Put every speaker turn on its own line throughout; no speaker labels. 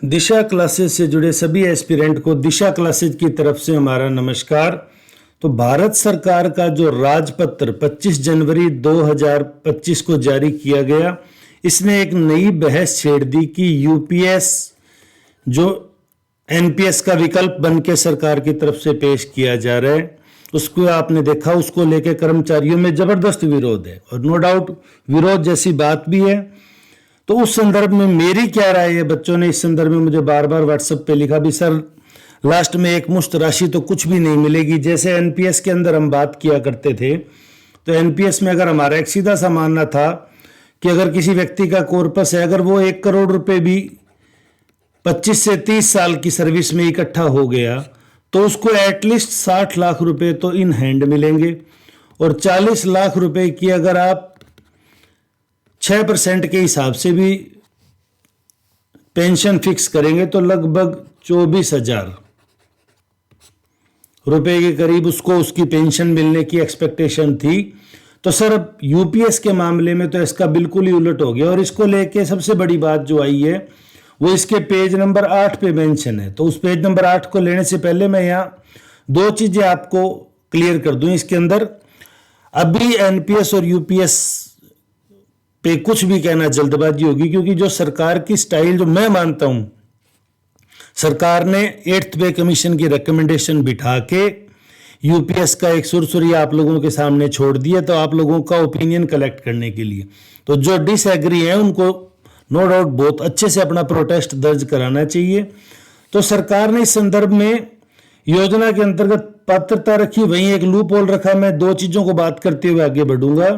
दिशा classes से जुड़े सभी एस्पिरेंट को दिशा क्लासेस की तरफ से हमारा नमस्कार। तो भारत सरकार का जो राजपत्र 25 जनवरी 2025 को जारी किया गया, इसने एक नई बहस छेड़ दी कि यूपीएस जो एनपीएस का विकल्प बन के सरकार की तरफ से पेश किया जा रहा है, उसको आपने देखा, उसको लेके कर्मचारियों में जबरदस्त विरोध है और नो डाउट विरोध जैसी बात भी है। तो उस संदर्भ में मेरी क्या राय है, बच्चों ने इस संदर्भ में मुझे बार बार व्हाट्सएप पे लिखा भी सर लास्ट में एक मुश्त राशि तो कुछ भी नहीं मिलेगी। जैसे एनपीएस के अंदर हम बात किया करते थे, तो एनपीएस में अगर हमारा एक सीधा सा मानना था कि अगर किसी व्यक्ति का कॉर्पस है, अगर वो 1 करोड़ रुपए भी 25 से 30 साल की सर्विस में इकट्ठा हो गया तो उसको एटलीस्ट 60 लाख रुपए तो इन हैंड मिलेंगे। और 40 लाख रुपए की अगर आप 6% के हिसाब से भी पेंशन फिक्स करेंगे तो लगभग 24,000 रुपए के करीब उसको उसकी पेंशन मिलने की एक्सपेक्टेशन थी। तो सर अब यूपीएस के मामले में तो इसका बिल्कुल ही उलट हो गया। और इसको लेके सबसे बड़ी बात जो आई है वो इसके पेज नंबर 8 पे मेंशन है। तो उस पेज नंबर 8 को लेने से पहले मैं यहाँ 2 चीजें आपको क्लियर कर दूं। इसके अंदर अभी एनपीएस और यूपीएस पे कुछ भी कहना जल्दबाजी होगी, क्योंकि जो सरकार की स्टाइल जो मैं मानता हूं, सरकार ने 8th पे कमीशन की रिकमेंडेशन बिठा के यूपीएस का एक सुरसुरी आप लोगों के सामने छोड़ दिया, तो आप लोगों का ओपिनियन कलेक्ट करने के लिए। तो जो डिसएग्री है उनको नो डाउट बहुत अच्छे से अपना प्रोटेस्ट दर्ज कराना चाहिए। तो सरकार ने इस संदर्भ में योजना के अंतर्गत पात्रता रखी, वहीं एक लूप होल रखा। मैं 2 चीजों को बात करते हुए आगे बढ़ूंगा।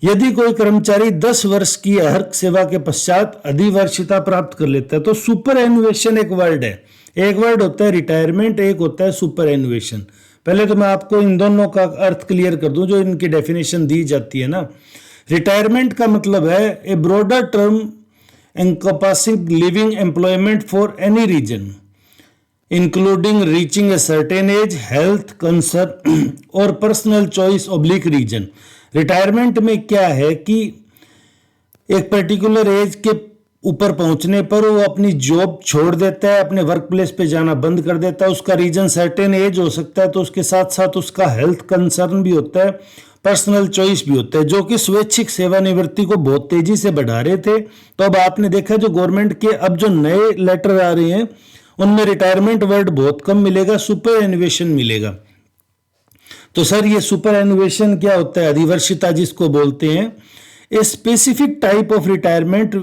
यदि कोई कर्मचारी 10 वर्ष की अर्हता सेवा के पश्चात अधिवर्षिता प्राप्त कर लेता है, तो सुपर एनुएशन एक वर्ड है। एक वर्ड होता है रिटायरमेंट, एक होता है सुपर एनुएशन। पहले तो मैं आपको इन दोनों का अर्थ क्लियर कर दूं जो इनकी डेफिनेशन दी जाती है ना। रिटायरमेंट का मतलब है a broader term encompassing living employment for any region including reaching a certain age, health concern और personal choice oblique region। Retirement में क्या है कि एक पर्टिकुलर एज के ऊपर पहुंचने पर वो अपनी जॉब छोड़ देता है, अपने वर्क प्लेस पे जाना बंद कर देता है। उसका रीजन सर्टेन एज हो सकता है, तो उसके साथ साथ उसका हेल्थ कंसर्न भी होता है, पर्सनल चॉइस भी होता है, जो कि स्वैच्छिक सेवानिवृत्ति को बहुत तेजी से बढ़ा रहे थे। तो अब आपने देखा जो गवर्नमेंट के अब जो नए लेटर आ रहे हैं उनमें रिटायरमेंट वर्ड बहुत कम मिलेगा, सुपर एनुएशन मिलेगा। तो सर ये सुपर एनुएशन क्या होता है? अधिवर्षिता जिसको बोलते हैं, a specific type of retirement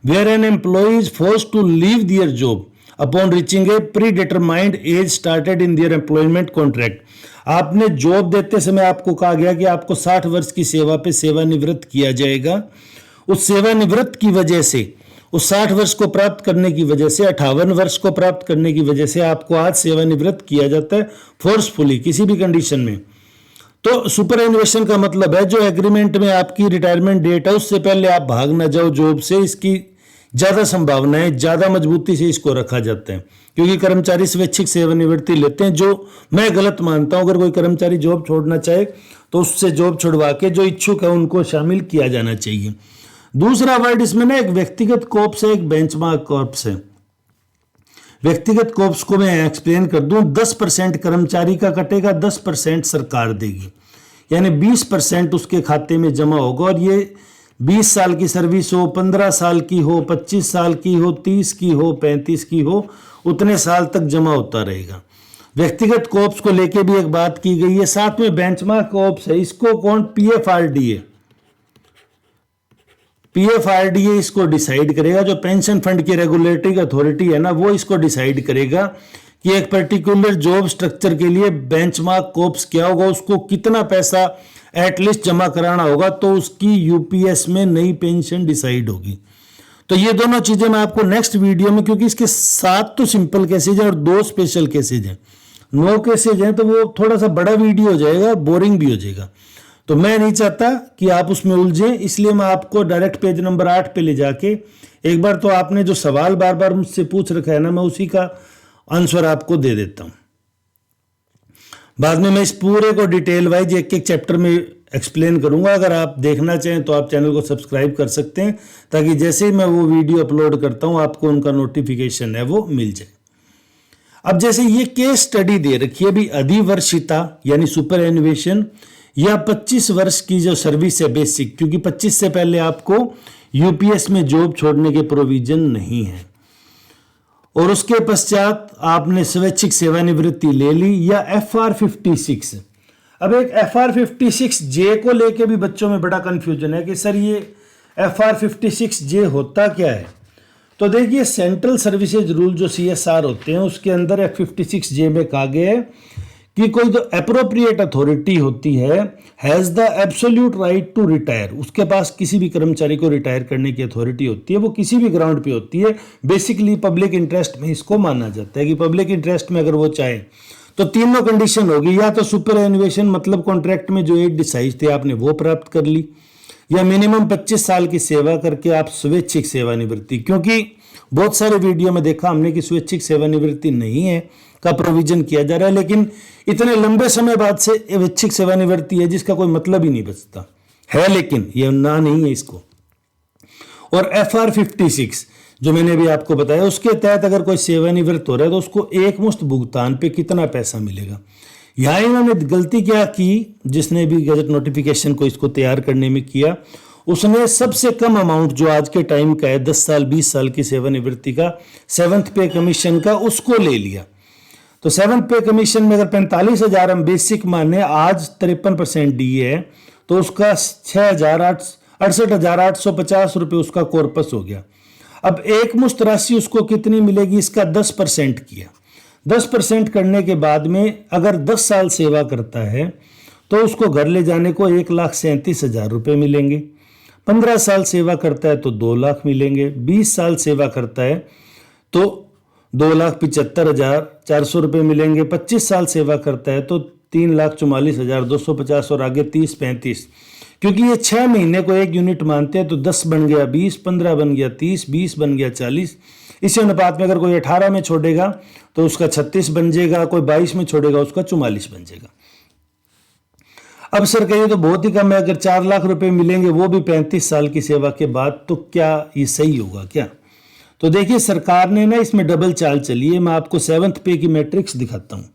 where an employ is forced to leave their job upon reaching a predetermined age started in their employment contract. आपने जॉब देते समय आपको कहा गया कि आपको 60 वर्ष की सेवा पे सेवानिवृत्त किया जाएगा। उस सेवानिवृत्त की वजह से, उस 60 वर्ष को प्राप्त करने की वजह से, 58 वर्ष को प्राप्त करने की वजह से आपको आज सेवानिवृत्त किया जाता है फोर्सफुली किसी भी कंडीशन में। तो सुपर एनुएशन का मतलब है जो एग्रीमेंट में आपकी रिटायरमेंट डेट है उससे पहले आप भाग ना जाओ जॉब से। इसकी ज्यादा संभावना है, ज्यादा मजबूती से इसको रखा जाता है, क्योंकि कर्मचारी स्वैच्छिक सेवानिवृत्ति लेते हैं, जो मैं गलत मानता हूं। अगर कोई कर्मचारी जॉब छोड़ना चाहे तो उससे जॉब छुड़वा के जो इच्छुक है उनको शामिल किया जाना चाहिए। दूसरा वर्ड इसमें ना एक व्यक्तिगत कॉर्प्स है, एक बेंचमार्क कॉर्प्स है। व्यक्तिगत कॉर्प्स को मैं एक्सप्लेन कर दूं। 10% कर्मचारी का कटेगा, 10% सरकार देगी, यानी 20% उसके खाते में जमा होगा। और ये 20 साल की सर्विस हो, 15 साल की हो, 25 साल की हो, 30 की हो, 35 की हो, उतने साल तक जमा होता रहेगा। व्यक्तिगत कॉर्प्स को लेके भी एक बात की गई है। साथ में बेंचमार्क कॉर्प्स है, इसको कौन? पीएफआरडीए इसको डिसाइड करेगा। जो पेंशन फंड की रेगुलेटरी अथॉरिटी है ना, वो इसको डिसाइड करेगा कि एक पर्टिकुलर जॉब स्ट्रक्चर के लिए बेंचमार्क कॉर्प्स क्या होगा, उसको कितना पैसा एटलीस्ट जमा कराना होगा, तो उसकी यूपीएस में नई पेंशन डिसाइड होगी। तो ये दोनों चीजें मैं आपको नेक्स्ट वीडियो में, क्योंकि इसके 7 तो सिंपल केसेज हैं और 2 स्पेशल केसेज हैं, 9 केसेज हैं, तो वो थोड़ा सा बड़ा वीडियो हो जाएगा, बोरिंग भी हो जाएगा। तो मैं नहीं चाहता कि आप उसमें उलझे, इसलिए मैं आपको डायरेक्ट पेज नंबर 8 पे ले जाके एक बार तो आपने जो सवाल बार बार मुझसे पूछ रखा है ना, मैं उसी का आंसर आपको दे देता हूं। बाद में मैं इस पूरे को डिटेल वाइज एक एक चैप्टर में एक्सप्लेन करूंगा। अगर आप देखना चाहें तो आप चैनल को सब्सक्राइब कर सकते हैं, ताकि जैसे ही मैं वो वीडियो अपलोड करता हूं आपको उनका नोटिफिकेशन है वो मिल जाए। अब जैसे ये केस स्टडी दे रखी है भी, अधिवर्षिता यानी सुपर एनुएशन या 25 वर्ष की जो सर्विस है बेसिक, क्योंकि 25 से पहले आपको यूपीएस में जॉब छोड़ने के प्रोविजन नहीं है, और उसके पश्चात आपने स्वैच्छिक सेवानिवृत्ति ले ली या FR56। अब एक FR56J को लेके भी बच्चों में बड़ा कंफ्यूजन है कि सर ये FR56J होता क्या है। तो देखिए, सेंट्रल सर्विसेज रूल जो CSR होते हैं उसके अंदर F56J में कहा गया है कि कोई जो अप्रोप्रिएट अथॉरिटी होती है has the absolute right to retire, उसके पास किसी भी कर्मचारी को रिटायर करने की अथॉरिटी होती है, वो किसी भी ग्राउंड पे होती है। बेसिकली पब्लिक इंटरेस्ट में इसको माना जाता है कि पब्लिक इंटरेस्ट में अगर वो चाहे तो तीनों कंडीशन होगी, या तो सुपर एनुएशन मतलब कॉन्ट्रैक्ट में जो एज डिसाइज थे आपने वो प्राप्त कर ली, या मिनिमम 25 साल की सेवा करके आप स्वैच्छिक सेवानिवृत्ति, क्योंकि बहुत सारे वीडियो में देखा हमने कि स्वैच्छिक सेवानिवृत्ति नहीं है का प्रोविजन किया जा रहा है, लेकिन इतने लंबे समय बाद से स्वैच्छिक सेवानिवृत्ति है जिसका कोई मतलब ही नहीं बचता है, लेकिन ये ना नहीं है इसको। और FR56 जो मैंने अभी आपको बताया, उसके तहत अगर कोई सेवानिवृत्त हो रहा है तो उसको एक मुश्त भुगतान पे कितना पैसा मिलेगा। यहाँ इन्होंने गलती क्या की, जिसने भी गजट नोटिफिकेशन को इसको तैयार करने में किया, उसने सबसे कम अमाउंट जो आज के टाइम का है 10 साल 20 साल की सेवानिवृत्ति का 7th पे कमीशन का, उसको ले लिया। तो 7th पे कमीशन में अगर 45,000 हम बेसिक माने, आज 53% डीए है, तो उसका 68,850 रुपये उसका कॉर्पस हो गया। अब एक मुश्त राशि उसको कितनी मिलेगी, इसका 10% किया। 10% करने के बाद में अगर 10 साल सेवा करता है तो उसको घर ले जाने को 1,37,000 रुपये मिलेंगे। 15 साल सेवा करता है तो 2 लाख मिलेंगे। 20 साल सेवा करता है तो 2,75,400 रुपये मिलेंगे। 25 साल सेवा करता है तो 3,44,250 और आगे 30-35, क्योंकि ये 6 महीने को एक यूनिट मानते हैं तो 10 बन गया 20, 15 बन गया 30, 20 बन गया 40। इसी अनुपात में अगर कोई 18 में छोड़ेगा तो उसका 36 बन जाएगा, कोई 22 में छोड़ेगा उसका 44 बन जाएगा। अब सर कहिए तो बहुत ही कम है, अगर 4 लाख रुपए मिलेंगे वो भी 35 साल की सेवा के बाद, तो क्या ये सही होगा क्या? तो देखिए, सरकार ने ना इसमें डबल चाल चली है। मैं आपको 7th पे की मैट्रिक्स दिखाता हूँ।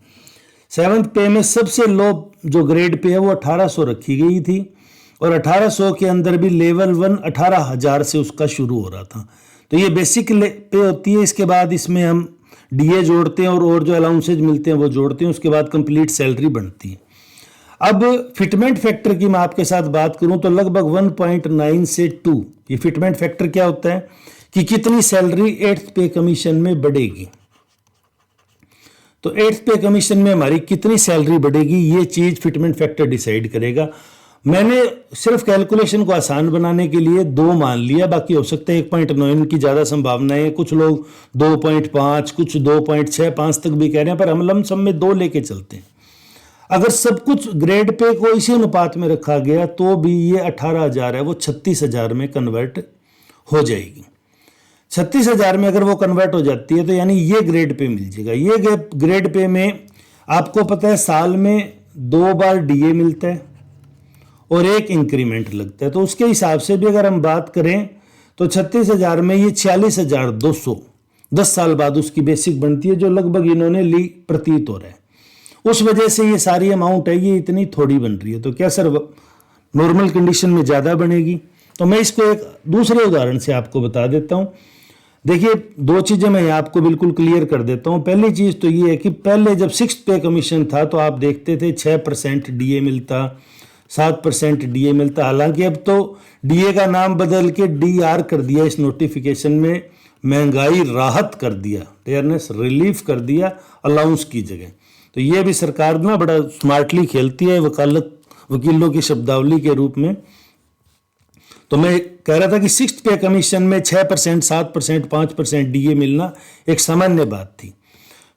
7th पे में सबसे लो जो ग्रेड पे है वो 1800 रखी गई थी, और 1800 के अंदर भी लेवल 1 18,000 से उसका शुरू हो रहा था। तो ये बेसिक पे होती है। इसके बाद इसमें हम डीए जोड़ते हैं और जो अलाउंसेज मिलते हैं वो जोड़ते हैं, उसके बाद कंप्लीट सैलरी बनती है। अब फिटमेंट फैक्टर की मैं आपके साथ बात करूं तो लगभग 1.9 से 2, ये फिटमेंट फैक्टर क्या होता है कि कितनी सैलरी 8th पे कमीशन में बढ़ेगी। तो 8th पे कमीशन में हमारी कितनी सैलरी बढ़ेगी, ये चीज फिटमेंट फैक्टर डिसाइड करेगा। मैंने सिर्फ कैलकुलेशन को आसान बनाने के लिए 2 मान लिया, बाकी हो सकता है 1.9 की ज़्यादा संभावनाएं है। कुछ लोग 2.5, कुछ 2.65 तक भी कह रहे हैं, पर हम लमसम में 2 लेके चलते हैं। अगर सब कुछ ग्रेड पे को इसी अनुपात में रखा गया तो भी ये 18,000 है वो 36,000 में कन्वर्ट हो जाएगी। 36,000 में अगर वो कन्वर्ट हो जाती है तो यानी ये ग्रेड पे मिल जाएगा। ये ग्रेड पे में आपको पता है साल में 2 बार डीए मिलता है और 1 इंक्रीमेंट लगता है। तो उसके हिसाब से भी अगर हम बात करें तो 36,000 में ये 46,200 10 साल बाद उसकी बेसिक बनती है, जो लगभग इन्होंने ली प्रतीत हो रहा है। उस वजह से ये सारी अमाउंट है ये इतनी थोड़ी बन रही है। तो क्या सर नॉर्मल कंडीशन में ज़्यादा बनेगी? तो मैं इसको एक दूसरे उदाहरण से आपको बता देता हूँ। देखिए, 2 चीज़ें मैं आपको बिल्कुल क्लियर कर देता हूँ। पहली चीज़ तो ये है कि पहले जब 6th पे कमीशन था तो आप देखते थे 6% डीए मिलता, 7% डीए मिलता। हालांकि अब तो डीए का नाम बदल के डीआर कर दिया इस नोटिफिकेशन में, महंगाई राहत कर दिया, फेयरनेस रिलीफ कर दिया अलाउंस की जगह। तो ये भी सरकार ना बड़ा स्मार्टली खेलती है वकीलों की शब्दावली के रूप में। तो मैं कह रहा था कि 6th पे कमीशन में 6%, 7%, 5% डीए मिलना एक सामान्य बात थी।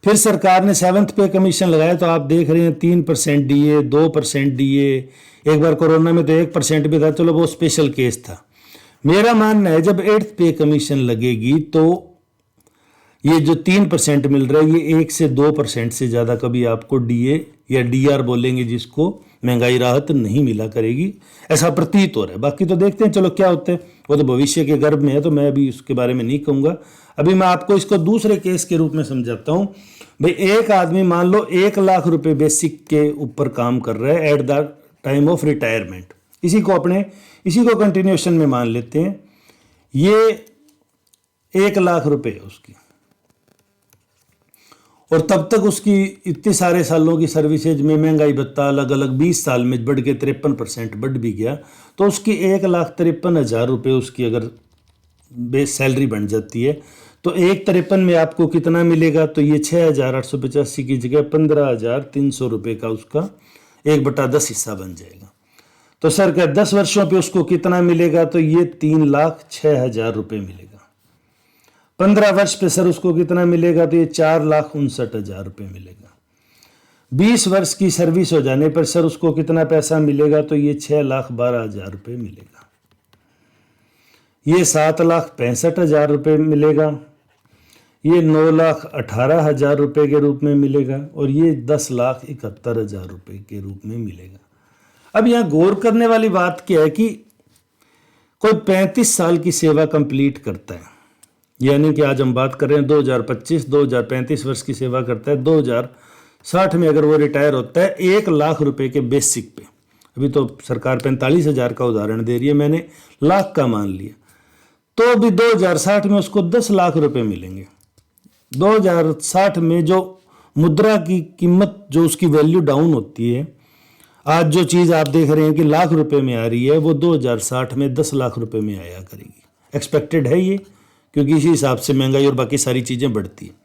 फिर सरकार ने 7th पे कमीशन लगाया तो आप देख रहे हैं 3% डीए, 2% डीए, एक बार कोरोना में तो 1% भी था, चलो वो स्पेशल केस था। मेरा मानना है जब 8th पे कमीशन लगेगी तो ये जो 3% मिल रहा है ये 1 से 2% से ज़्यादा कभी आपको डीए या डीआर बोलेंगे जिसको महंगाई राहत नहीं मिला करेगी, ऐसा प्रतीत हो रहा है। बाकी तो देखते हैं चलो क्या होता है, वो तो भविष्य के गर्भ में है, तो मैं अभी उसके बारे में नहीं कहूँगा। अभी मैं आपको इसको दूसरे केस के रूप में समझाता हूँ। भाई एक आदमी मान लो 1 लाख रुपए बेसिक के ऊपर काम कर रहा है at the time of retirement, इसी को कंटिन्यूएशन में मान लेते हैं। ये 1 लाख रुपए है उसकी, और तब तक उसकी इतने सारे सालों की सर्विसेज में महंगाई भत्ता अलग अलग 20 साल में बढ़ के 53% बढ़ भी गया, तो उसकी 1,53,000 रुपये उसकी अगर बेस सैलरी बन जाती है, तो 1,53 में आपको कितना मिलेगा, तो ये 6,885 की जगह 15,300 रुपये का उसका 1/10 हिस्सा बन जाएगा। तो सर क्या 10 वर्षों पे उसको कितना मिलेगा, तो ये 3,06,000 रुपये मिलेगा। 15 वर्ष पे सर उसको कितना मिलेगा, तो ये 4,59,000 रुपये मिलेगा। 20 वर्ष की सर्विस हो जाने पर सर उसको कितना पैसा मिलेगा, तो ये 6,12,000 रुपये मिलेगा। ये 7,65,000 रुपये मिलेगा, ये 9,18,000 रुपये के रूप में मिलेगा, और ये 10,71,000 रुपये के रूप में मिलेगा। अब यहाँ गौर करने वाली बात क्या है कि कोई 35 साल की सेवा कंप्लीट करता है, यानी कि आज हम बात कर रहे हैं 2035 वर्ष की सेवा करता है, 2060 में अगर वो रिटायर होता है 1 लाख रुपए के बेसिक पे, अभी तो सरकार 45,000 का उदाहरण दे रही है, मैंने लाख का मान लिया, तो अभी 2060 में उसको 10 लाख रुपए मिलेंगे। 2060 में जो मुद्रा की कीमत, जो उसकी वैल्यू डाउन होती है, आज जो चीज़ आप देख रहे हैं कि लाख रुपए में आ रही है, वो 2060 में 10 लाख रुपए में आया करेगी। एक्सपेक्टेड है ये, क्योंकि इसी हिसाब से महंगाई और बाकी सारी चीज़ें बढ़ती हैं।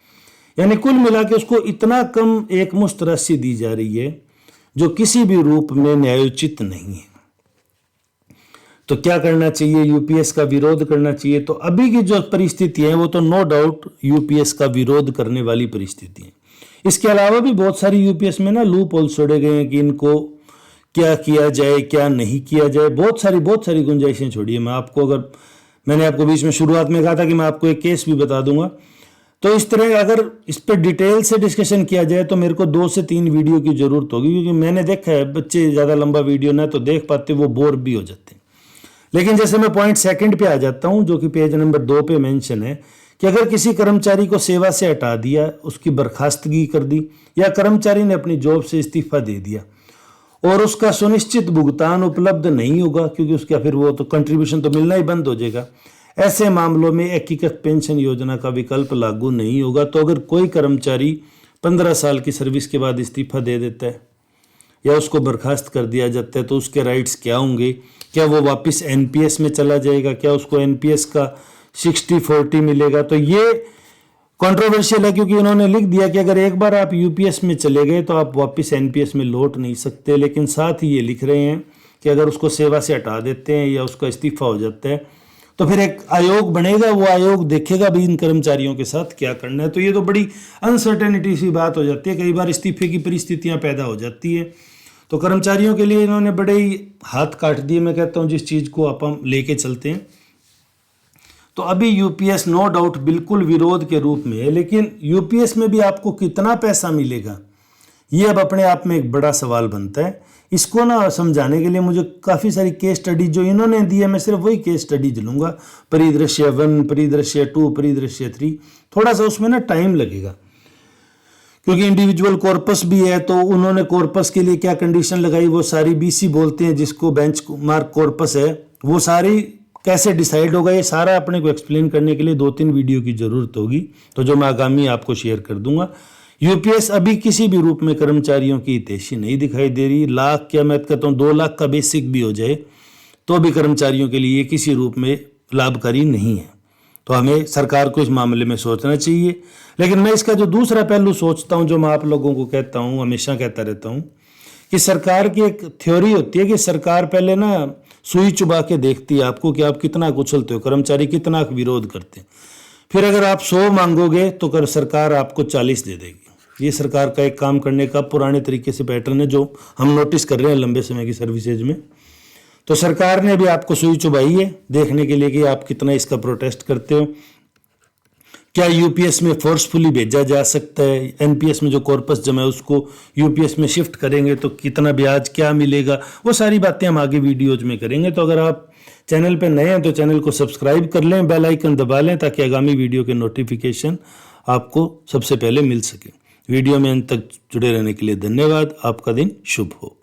यानी कुल मिला के उसको इतना कम एक मुश्त राशि दी जा रही है जो किसी भी रूप में न्यायोचित नहीं है। तो क्या करना चाहिए, यूपीएस का विरोध करना चाहिए। तो अभी की जो परिस्थिति है वो तो नो डाउट यूपीएस का विरोध करने वाली परिस्थिति है। इसके अलावा भी बहुत सारी यूपीएस में ना लूप होल छोड़े गए हैं कि इनको क्या किया जाए क्या नहीं किया जाए, बहुत सारी गुंजाइशें छोड़ी है। मैंने आपको बीच में शुरुआत में कहा था कि मैं आपको एक केस भी बता दूंगा। तो इस तरह अगर इस पर डिटेल से डिस्कशन किया जाए तो मेरे को 2 से 3 वीडियो की जरूरत होगी, क्योंकि मैंने देखा है बच्चे ज़्यादा लंबा वीडियो ना तो देख पाते, वो बोर भी हो जाते हैं। लेकिन जैसे मैं पॉइंट सेकंड पे आ जाता हूं, जो कि पेज नंबर 2 पे मेंशन है कि अगर किसी कर्मचारी को सेवा से हटा दिया, उसकी बर्खास्तगी कर दी, या कर्मचारी ने अपनी जॉब से इस्तीफा दे दिया और उसका सुनिश्चित भुगतान उपलब्ध नहीं होगा, क्योंकि उसका फिर वो तो कंट्रीब्यूशन तो मिलना ही बंद हो जाएगा, ऐसे मामलों में एकीकृत पेंशन योजना का विकल्प लागू नहीं होगा। तो अगर कोई कर्मचारी 15 साल की सर्विस के बाद इस्तीफा दे देता है या उसको बर्खास्त कर दिया जाता है, तो उसके राइट्स क्या होंगे? क्या वो वापस एनपीएस में चला जाएगा? क्या उसको एनपीएस का 60-40 मिलेगा? तो ये कंट्रोवर्शियल है, क्योंकि उन्होंने लिख दिया कि अगर एक बार आप यूपीएस में चले गए तो आप वापस एनपीएस में लौट नहीं सकते। लेकिन साथ ही ये लिख रहे हैं कि अगर उसको सेवा से हटा देते हैं या उसका इस्तीफा हो जाता है तो फिर एक आयोग बनेगा, वो आयोग देखेगा भी इन कर्मचारियों के साथ क्या करना है। तो ये तो बड़ी अनसर्टेनिटी सी बात हो जाती है, कई बार इस्तीफे की परिस्थितियां पैदा हो जाती है। तो कर्मचारियों के लिए इन्होंने बड़े ही हाथ काट दिए, मैं कहता हूँ, जिस चीज़ को आप हम लेके चलते हैं। तो अभी यूपीएस नो डाउट बिल्कुल विरोध के रूप में है, लेकिन यूपीएस में भी आपको कितना पैसा मिलेगा, ये अब अपने आप में एक बड़ा सवाल बनता है। इसको ना समझाने के लिए मुझे काफ़ी सारी केस स्टडी जो इन्होंने दी है, मैं सिर्फ वही केस स्टडी लूँगा, परिदृश्य 1, परिदृश्य 2, परिदृश्य 3। थोड़ा सा उसमें ना टाइम लगेगा, क्योंकि इंडिविजुअल कॉर्पस भी है। तो उन्होंने कॉर्पस के लिए क्या कंडीशन लगाई, वो सारी बीसी बोलते हैं जिसको, बेंच मार्क कॉर्पस है, वो सारी कैसे डिसाइड होगा, ये सारा अपने को एक्सप्लेन करने के लिए 2-3 वीडियो की ज़रूरत होगी, तो जो मैं आगामी आपको शेयर कर दूंगा। यूपीएस अभी किसी भी रूप में कर्मचारियों की हितैषी नहीं दिखाई दे रही। लाख क्या मैं कहता हूँ 2 लाख का बेसिक भी हो जाए तो भी कर्मचारियों के लिए किसी रूप में लाभकारी नहीं है। तो हमें सरकार को इस मामले में सोचना चाहिए। लेकिन मैं इसका जो दूसरा पहलू सोचता हूँ, जो मैं आप लोगों को कहता हूँ, हमेशा कहता रहता हूँ, कि सरकार की एक थ्योरी होती है कि सरकार पहले ना सुई चुबा के देखती है आपको कि आप कितना कुचलते हो, कर्मचारी कितना विरोध करते हैं। फिर अगर आप 100 मांगोगे तो कर सरकार आपको 40 दे देगी। ये सरकार का एक काम करने का पुराने तरीके से पैटर्न है, जो हम नोटिस कर रहे हैं लंबे समय की सर्विसेज में। तो सरकार ने भी आपको सुई चुबाई है देखने के लिए कि आप कितना इसका प्रोटेस्ट करते हो, क्या यूपीएस में फोर्सफुली भेजा जा सकता है, एनपीएस में जो कॉर्पस जमा है उसको यूपीएस में शिफ्ट करेंगे तो कितना ब्याज क्या मिलेगा, वो सारी बातें हम आगे वीडियोज में करेंगे। तो अगर आप चैनल पर नए हैं तो चैनल को सब्सक्राइब कर लें, बेल आइकन दबा लें ताकि आगामी वीडियो के नोटिफिकेशन आपको सबसे पहले मिल सके। वीडियो में अंत तक जुड़े रहने के लिए धन्यवाद। आपका दिन शुभ हो।